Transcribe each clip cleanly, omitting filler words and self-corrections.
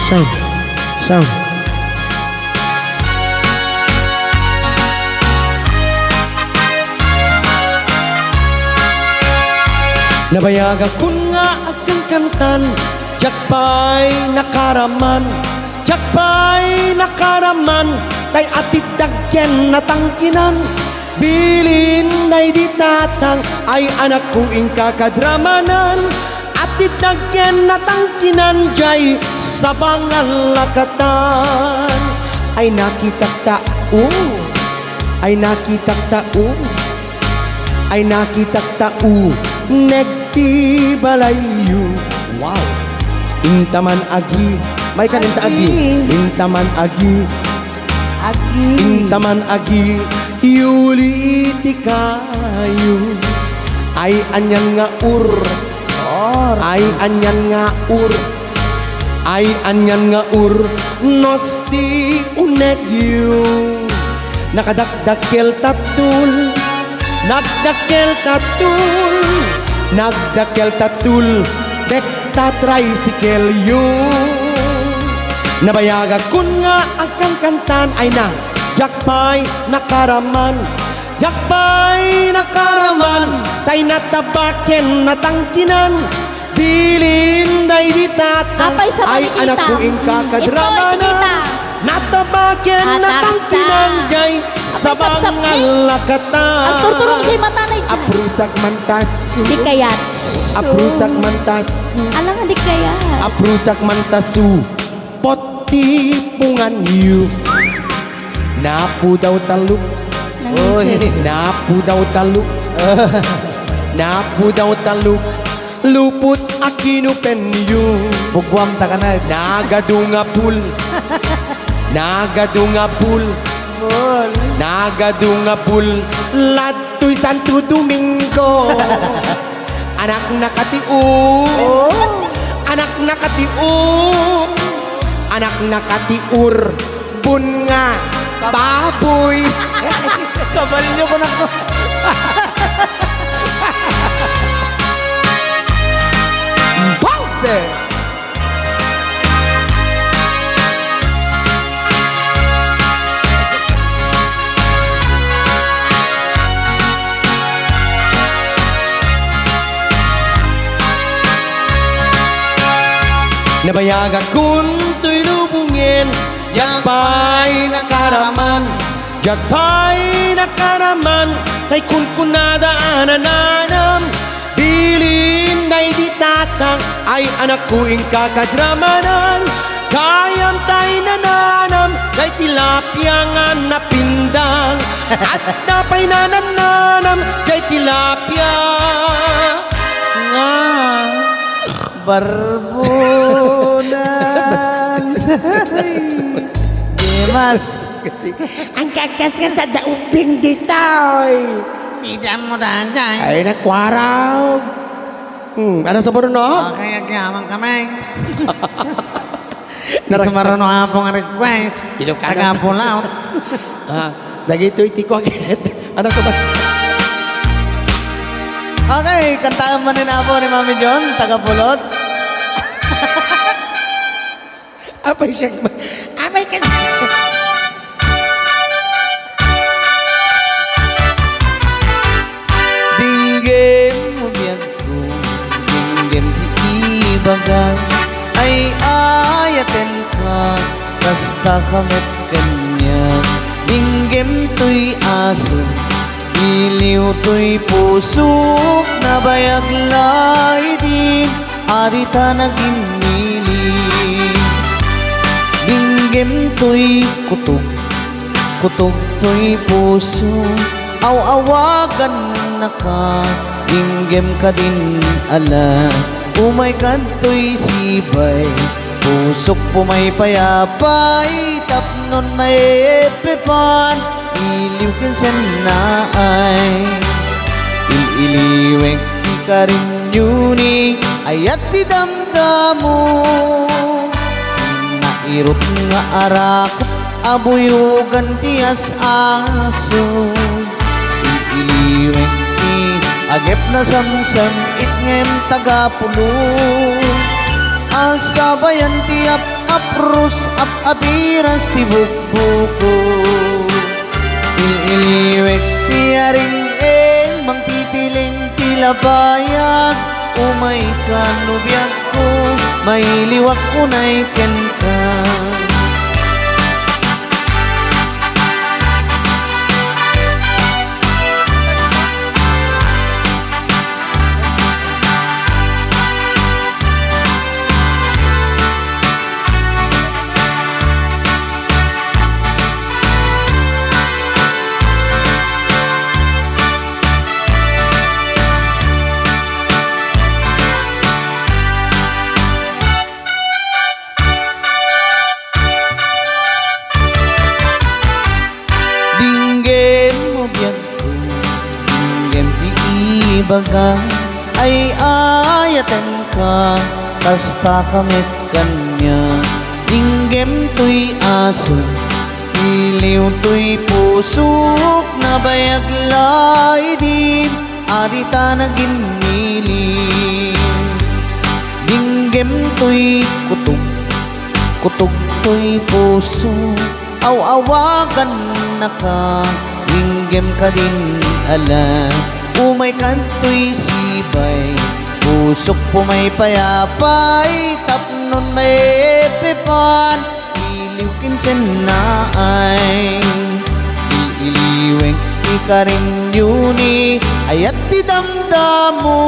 Sound. Sound. Nabayaga kun nga aking kantan, jakpay nakaraman, jakpay nakaraman, kay atid dagyan natangkinan, bilin na'y ditatang, ay anak ko ing kakadramanan, atid dagyan natangkinan, jay sabangan lakatan, ay nakitak tao, ay nakitak tao, ay nakitak tao, negti balayu. Wow. Intaman agi. May kaninta agi. Intaman agi. Agi. Intaman agi. Yuliti kayo. Ay anyan nga ur. Ay anyan nga ur. Ay anyan nga ur. Nosti unegyo. Nakadakdakel tatul. Nagdakel tatul, nagdakel tatul, dekta tricycle yun. Nabayaga kun nga ang kantan ay na, jakpay nakaraman, jakpay nakaraman, tay natabaken natangkinan, bilin na'y ditatang, ay anak ko ing kakadramanan, natabaken natangkinan, jay sabangan lakatan. Ang turturong jay matanay dyan. Aprusak mantasu. Di kayat. Aprusak mantasu. Alam nga di kayat. Aprusak mantasu. Poti pungan yu. Napu daw taluk. Napu daw taluk. Napu daw taluk. Luput akinu penyu. Bugwam takanag. Nagadunga pul. Nagadunga pul. Nagadunga pul. Latoy Santo Domingo. Anak nakatiur. Anak nakatiur. Anak nakatiur. Bunga baboy. Kabalin nyo ko na ko. Bause. Nabayaga kun to'y lubungin, jakpay nakaraman, jakpay nakaraman, kay kun kunadaanan, bilin na'y ditatang, ay anak ko ing kakadramanan, kayam tay nananam, kay tilapia nga napindang, at napay nananam, kay tilapia nga. Barbunan. Dimas. Ang kakas ka sa dauping dito. Tidak mo dahan-dahan. Ay, nakwaraw. Ano sa baro, no? Kaya kayamang kami. Sumaroon nga po nga request. Taga-pulaut. Dagito itiko agad. Ano sa baro? Okay, kantaan man na po ni Mami John, taga-pulot. Apay siya. Apay ka. Dinggem mo biyag ko, dinggem di ibagan, ay ayaten ka, basta kamot kanyan. Dinggem to'y aso, iliw to'y pusok, nabayaglay din, arita nagimili. Dinggem to'y kutog, kutog to'y puso, aw-awagan na ka, dinggem ka din ala, umay ka to'y sibay, pusok po may payapay, tapnon may epepan, iliw kinsen na ay ililiwek ka rin yuni ayat di damdamo nairot nga arakot abuyugan tiyas aso ililiwek ti agep na samsam itngem tagapulo asabayan tiap aprus apiras ti bukbuko. Iliwek ti aring mang titiling tilabayag. Umay kanubiyag ko, may liwak unay ken ka. Baga ay ayatan ka, kasta kamit kanya. Dinggem to'y aso, iliw to'y pusok, nabayag lay din, adita na ginili. Dinggem to'y kutog, kutog to'y puso, aw-awagan na ka, dinggem ka din ala. Umay kanto'y sibay, pusok pumay payapay, tapnon may pepan, iliw kinsen na ay. Iliweng ikarin yuni, ayat di damdamo,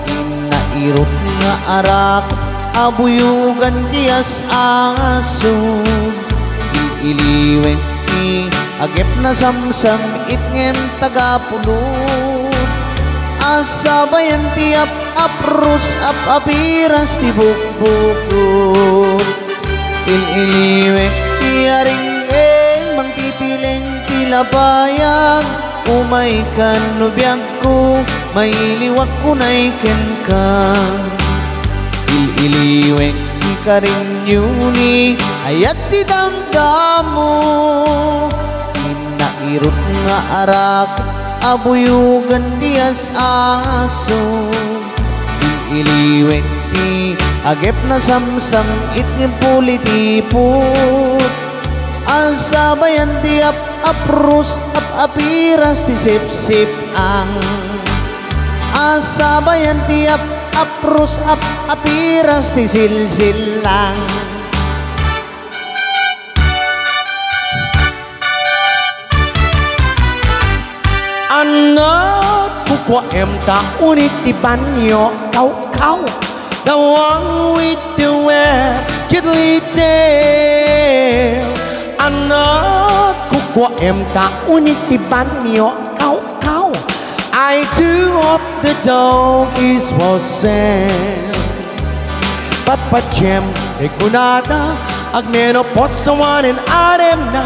inairot nga arak, abuyugan tiyas aso. Iliweng agep na samsam itngem tagapulot. Asabayan ti aprus apiras ti bukbukot. Iliwek ti aring mang titileng tilabayag. Umay kanubiyag ko, may liwak kunay ken ka. Iliwek ti karin yuni, ayat ti damdamo, irot nga arak, abuyugan tiyas aso. Iliwek ti agep na samsam itngem pulitipot. Asabayan ti aprus apiras ti sip-sip ang. Asabayan ti aprus apiras ti silsil lang. Anak kukwa ta unit ti banyo kau the one with the wet kiddly tail. Anak kukwa ta unit ti banyo kau I do hope the dog is for sale. Patpachem de kunada agneno posawan and arem na.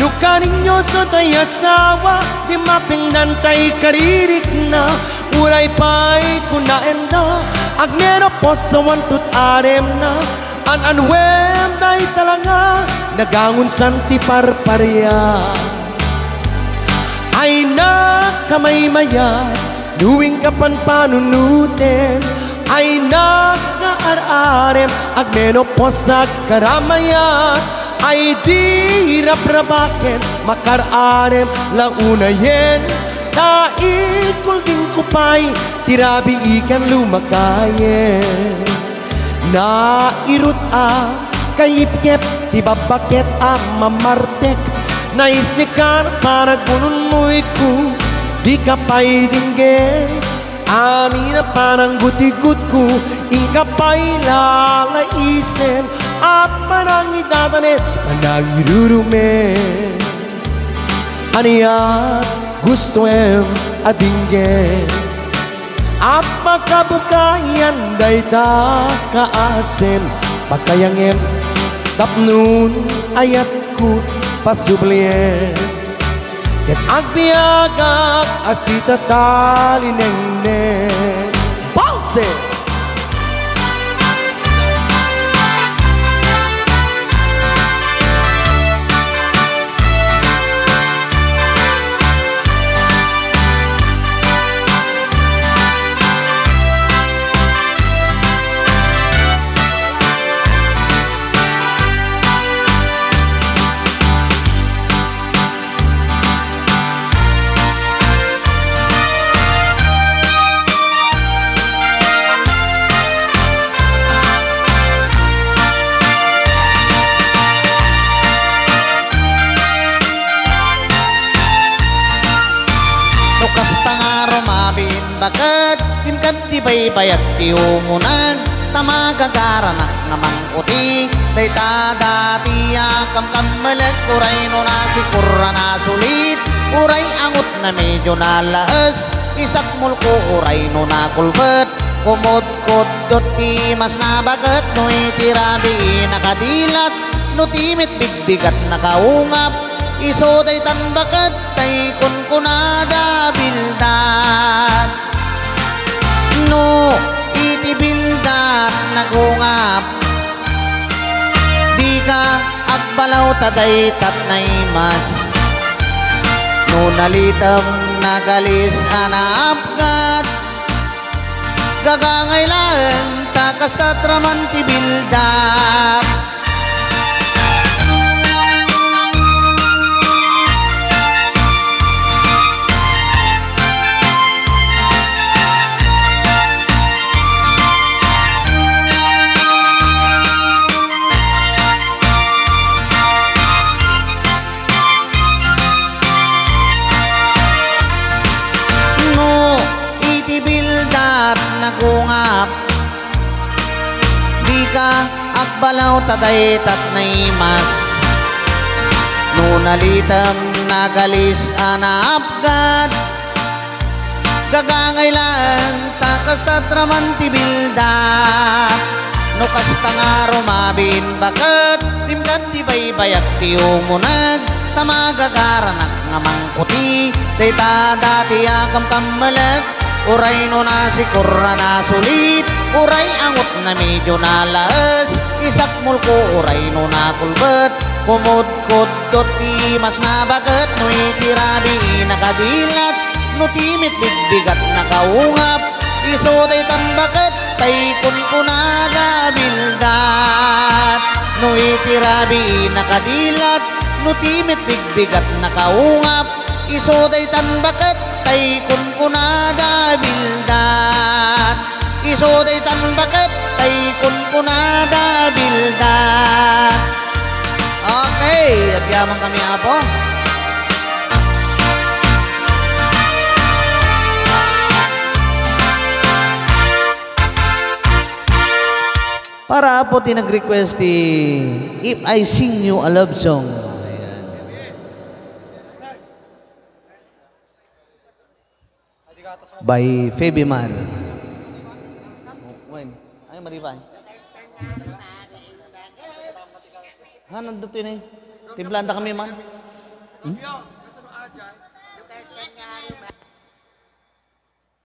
Nuka ninyo sa tayasawa, di mapingnan tay karirik na. Uray pa'y kunaem na, agnero po sa wantut arem na. An-anwem na italanga, nagangon santi parparya. Ay na kamay maya, nuwing kapan panunutin. Ay na kaararem, agnero po sa karamayan. Ay di raprabaken, makararem launayen. Dait kulting kupay, tirabi ikan lumakayen. Nairut kayipkep, tibabaket mamartek. Naisnikan para gunun mo'y ku, di ka pa'y dinggin. Amin na parang guti-gut ko, ika pa'y lalaisen. At manang idadanes, manang irurumen. Aniyan gusto adinggen. At makabukayan dayta kaasen. Pagkayangem tapnun ayat kut pasublien. Ket agbiagak asita talinengnen. Bounce! bakat timkat di baybayag ti umunag tamagagaranak namang uti dayta dati akam kamalag uray no nasikura na sulit uray angot na medyo nalaas isak mulko uray no nakulbet kumod-kod ti mas nabagat no itirabi nakadilat no timit bigbigat nakaungap iso day tanbakat tay kunkunada bildat no iti bildat nagungap di ka agbalaw taday tatnay mas no nalitam nagalis anapgat gagangailan takas tatraman ti bildat nagungap di ka agbalaw taday tatnay mas no nalitam nagalis anapgat gagangailan takas tatraman ti bildat no kasta nga rumabin bakat timkat ti baybayag ti umunag tamagagaranak nga mangkuti dayta dati akam kamalag uray no nasikura na sulit uray angot na medyo nalaas isak mulko uray no nakulbet kumod-kod ti mas nabagat no itirabi nakadilat no timit bigbigat nakaungap iso day tambakat tay kunkunada bildat no itirabi nakadilat no timit bigbigat nakaungap iso day tanbakat tay kunkunada bildat iso day tanbakat tay kunkunada bildat. Okay, agyaman kami apo. Para apo tinag-request If I Sing You a Love Song. By Feby Mar. When? Ay, maribay. Ha, nandito yun eh. Timplanta kami man.